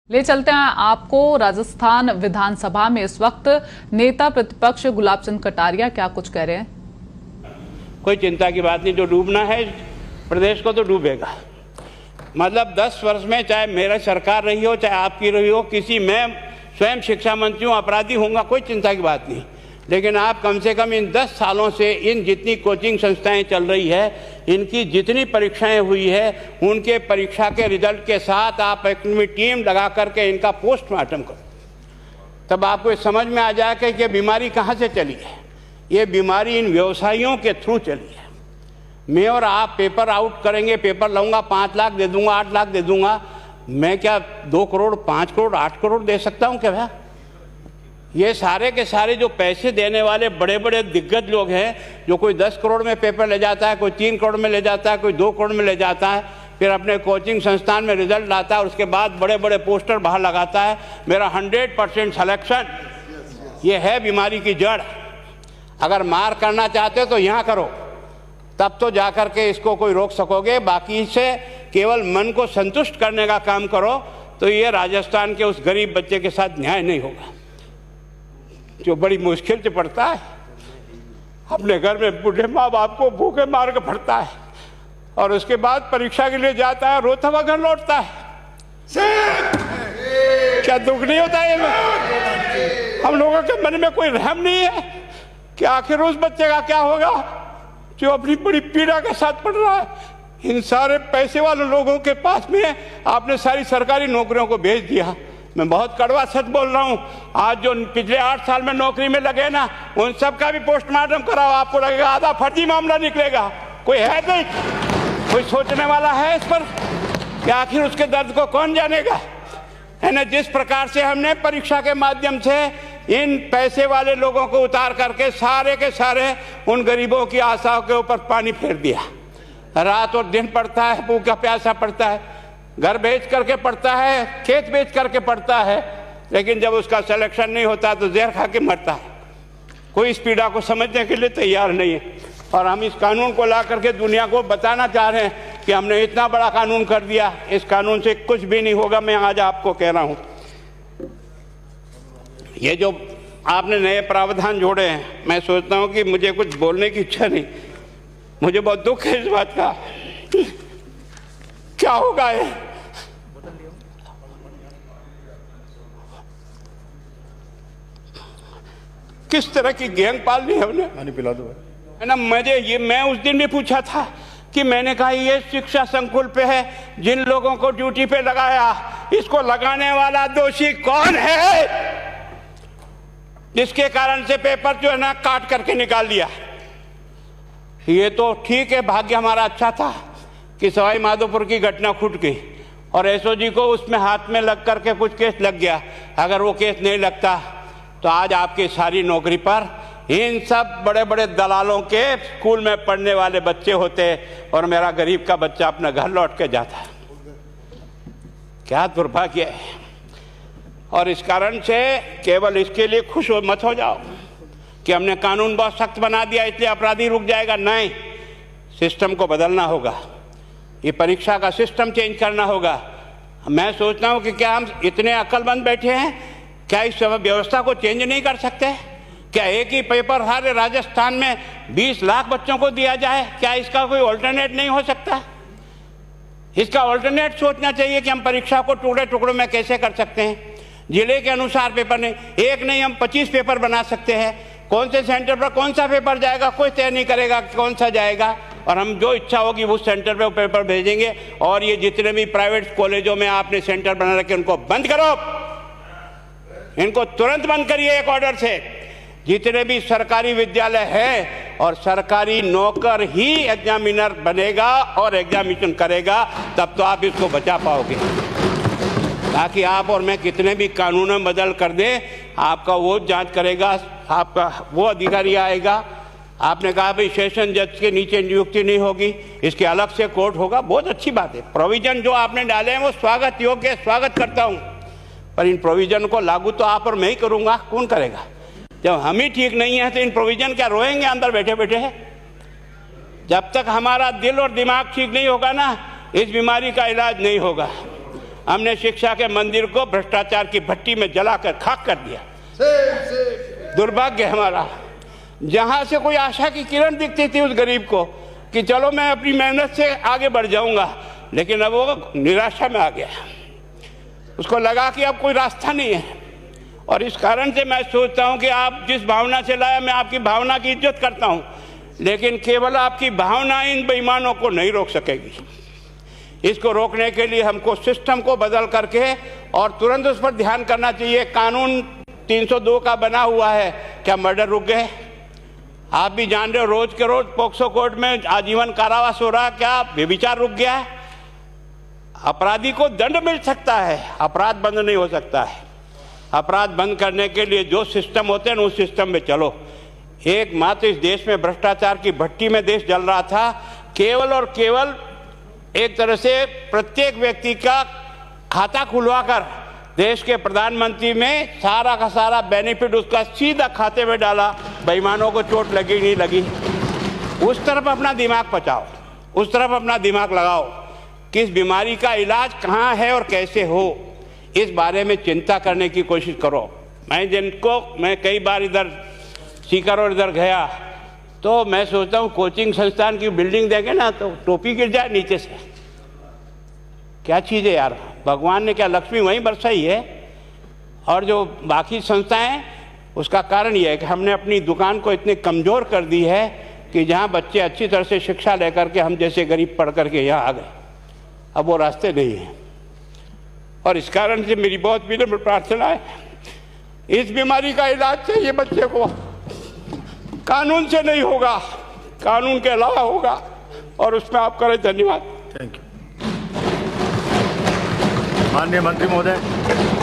ले चलते हैं आपको राजस्थान विधानसभा में इस वक्त नेता प्रतिपक्ष गुलाब चंद कटारिया क्या कुछ कह रहे हैं। कोई चिंता की बात नहीं, जो डूबना है प्रदेश को तो डूबेगा। मतलब 10 वर्ष में चाहे मेरा सरकार रही हो चाहे आपकी रही हो, किसी मैं स्वयं शिक्षा मंत्री हूँ, अपराधी होऊंगा, कोई चिंता की बात नहीं। लेकिन आप कम से कम इन 10 सालों से इन जितनी कोचिंग संस्थाएं चल रही है, इनकी जितनी परीक्षाएं हुई है, उनके परीक्षा के रिजल्ट के साथ आप एक टीम लगा करके इनका पोस्टमार्टम करो, तब आपको ये समझ में आ जाएगा कि ये बीमारी कहाँ से चली है। ये बीमारी इन व्यवसायियों के थ्रू चली है। मैं और आप पेपर आउट करेंगे, पेपर लाऊंगा, 5 लाख दे दूंगा, 8 लाख दे दूंगा, मैं क्या 2 करोड़ 5 करोड़ 8 करोड़ दे सकता हूँ क्या भैया? ये सारे के सारे जो पैसे देने वाले बड़े बड़े दिग्गज लोग हैं, जो कोई 10 करोड़ में पेपर ले जाता है, कोई 3 करोड़ में ले जाता है, कोई 2 करोड़ में ले जाता है, फिर अपने कोचिंग संस्थान में रिजल्ट लाता है, उसके बाद बड़े बड़े पोस्टर बाहर लगाता है, मेरा 100% सिलेक्शन। ये है बीमारी की जड़। अगर मार करना चाहते हो तो यहाँ करो, तब तो जा कर के इसको कोई रोक सकोगे। बाकी से केवल मन को संतुष्ट करने का काम करो तो ये राजस्थान के उस गरीब बच्चे के साथ न्याय नहीं होगा, जो बड़ी मुश्किल से पढ़ता है, अपने घर में बूढ़े माँ बाप को भूखे मार के पढ़ता है और उसके बाद परीक्षा के लिए जाता है, रोता हुआ घर लौटता है। क्या दुख नहीं होता है? हम लोगों के मन में कोई रहम नहीं है कि आखिर उस बच्चे का क्या होगा जो अपनी बड़ी पीड़ा के साथ पढ़ रहा है। इन सारे पैसे वाले लोगों के पास में आपने सारी सरकारी नौकरियों को भेज दिया। मैं बहुत कड़वा सच बोल रहा हूँ। आज जो पिछले 8 साल में नौकरी में लगे ना, उन सब का भी पोस्टमार्टम कराओ, आपको लगेगा आधा फर्जी मामला निकलेगा। कोई है नहीं, कोई सोचने वाला है इस पर कि आखिर उसके दर्द को कौन जानेगा, है ना। जिस प्रकार से हमने परीक्षा के माध्यम से इन पैसे वाले लोगों को उतार करके सारे के सारे उन गरीबों की आशाओं के ऊपर पानी फेर दिया। रात और दिन पड़ता है, भूखा प्यासा पड़ता है, घर बेच करके पढ़ता है, खेत बेच करके पढ़ता है, लेकिन जब उसका सिलेक्शन नहीं होता तो जहर खा के मरता है। कोई इस पीड़ा को समझने के लिए तैयार नहीं है। और हम इस कानून को ला करके दुनिया को बताना चाह रहे हैं कि हमने इतना बड़ा कानून कर दिया, इस कानून से कुछ भी नहीं होगा। मैं आज आपको कह रहा हूँ, ये जो आपने नए प्रावधान जोड़े हैं, मैं सोचता हूँ कि मुझे कुछ बोलने की इच्छा नहीं, मुझे बहुत दुख है इस बात का। क्या होगा ये? किस तरह की गैंग पाल ली है हमने? पानी पिला दो, है ना। मैं उस दिन भी पूछा था कि मैंने कहा ये शिक्षा संकुल पे है, जिन लोगों को ड्यूटी पे लगाया, इसको लगाने वाला दोषी कौन है, जिसके कारण से पेपर जो है ना काट करके निकाल दिया। ये तो ठीक है, भाग्य हमारा अच्छा था कि सवाई माधोपुर की घटना फूट गई और एसओजी को उसमें हाथ में लग करके कुछ केस लग गया। अगर वो केस नहीं लगता तो आज आपकी सारी नौकरी पर इन सब बड़े बड़े दलालों के स्कूल में पढ़ने वाले बच्चे होते और मेरा गरीब का बच्चा अपना घर लौट के जाता। क्या दुर्भाग्य है। और इस कारण से केवल इसके लिए खुश मत हो जाओ कि हमने कानून बहुत सख्त बना दिया इसलिए अपराधी रुक जाएगा। नहीं, सिस्टम को बदलना होगा, ये परीक्षा का सिस्टम चेंज करना होगा। मैं सोचता हूँ कि क्या हम इतने अक्लमंद बैठे हैं, क्या इस व्यवस्था को चेंज नहीं कर सकते? क्या एक ही पेपर हर राजस्थान में 20 लाख बच्चों को दिया जाए? क्या इसका कोई ऑल्टरनेट नहीं हो सकता? इसका ऑल्टरनेट सोचना चाहिए कि हम परीक्षा को टुकड़े टुकड़ों में कैसे कर सकते हैं। जिले के अनुसार पेपर नहीं, एक नहीं हम 25 पेपर बना सकते हैं। कौन से सेंटर पर कौन सा पेपर जाएगा कोई तय नहीं करेगा कौन सा जाएगा, और हम जो इच्छा होगी उस सेंटर पे वो पेपर भेजेंगे। और ये जितने भी प्राइवेट कॉलेजों में आपने सेंटर बना रखे उनको बंद करो, इनको तुरंत बंद करिए एक ऑर्डर से। जितने भी सरकारी विद्यालय है और सरकारी नौकर ही एग्जामिनर बनेगा और एग्जामिनेशन करेगा, तब तो आप इसको बचा पाओगे। ताकि आप और मैं कितने भी कानून बदल कर दें, आपका वो जांच करेगा, आपका वो अधिकारी आएगा। आपने कहा भाई सेशन जज के नीचे नियुक्ति नहीं होगी, इसके अलग से कोर्ट होगा, बहुत अच्छी बात है। प्रोविजन जो आपने डाले हैं वो स्वागत योग्य है, स्वागत करता हूँ, पर इन प्रोविजन को लागू तो आप और मैं ही करूँगा, कौन करेगा? जब हम ही ठीक नहीं है तो इन प्रोविजन क्या रोएंगे अंदर बैठे बैठे है? जब तक हमारा दिल और दिमाग ठीक नहीं होगा ना, इस बीमारी का इलाज नहीं होगा। हमने शिक्षा के मंदिर को भ्रष्टाचार की भट्टी में जलाकर खाक कर दिया। दुर्भाग्य हमारा, जहां से कोई आशा की किरण दिखती थी उस गरीब को कि चलो मैं अपनी मेहनत से आगे बढ़ जाऊंगा, लेकिन अब वो निराशा में आ गया। उसको लगा कि अब कोई रास्ता नहीं है। और इस कारण से मैं सोचता हूं कि आप जिस भावना से लाया, मैं आपकी भावना की इज्जत करता हूं, लेकिन केवल आपकी भावना इन बेईमानों को नहीं रोक सकेगी। इसको रोकने के लिए हमको सिस्टम को बदल करके और तुरंत उस पर ध्यान करना चाहिए। कानून 302 का बना हुआ है, क्या मर्डर रुक गए? आप भी जान रहे हो, रोज के रोज पोक्सो कोर्ट में आजीवन कारावास हो रहा, क्या व्यभिचार रुक गया है? अपराधी को दंड मिल सकता है, अपराध बंद नहीं हो सकता है। अपराध बंद करने के लिए जो सिस्टम होते हैं उस सिस्टम में चलो। एकमात्र इस देश में भ्रष्टाचार की भट्टी में देश जल रहा था। केवल और केवल एक तरह से प्रत्येक व्यक्ति का खाता खुलवाकर देश के प्रधानमंत्री में सारा का सारा बेनिफिट उसका सीधा खाते में डाला। बेईमानों को चोट लगी नहीं लगी, उस तरफ अपना दिमाग बचाओ, उस तरफ अपना दिमाग लगाओ। किस बीमारी का इलाज कहाँ है और कैसे हो, इस बारे में चिंता करने की कोशिश करो। मैं कई बार इधर सीकर और इधर गया तो मैं सोचता हूँ कोचिंग संस्थान की बिल्डिंग देंगे ना तो टोपी गिर जाए नीचे से। क्या चीज़ है यार, भगवान ने क्या लक्ष्मी वहीं बरसाई है? और जो बाकी संस्थाएं, उसका कारण यह है कि हमने अपनी दुकान को इतनी कमज़ोर कर दी है कि जहाँ बच्चे अच्छी तरह से शिक्षा लेकर के हम जैसे गरीब पढ़ करके यहाँ आ गए, अब वो रास्ते नहीं हैं। और इस कारण से मेरी बहुत विनम्र प्रार्थना है, इस बीमारी का इलाज चाहिए बच्चे को, कानून से नहीं होगा, कानून के अलावा होगा, और उसमें आप करें। धन्यवाद। Thank you. माननीय मंत्री महोदय।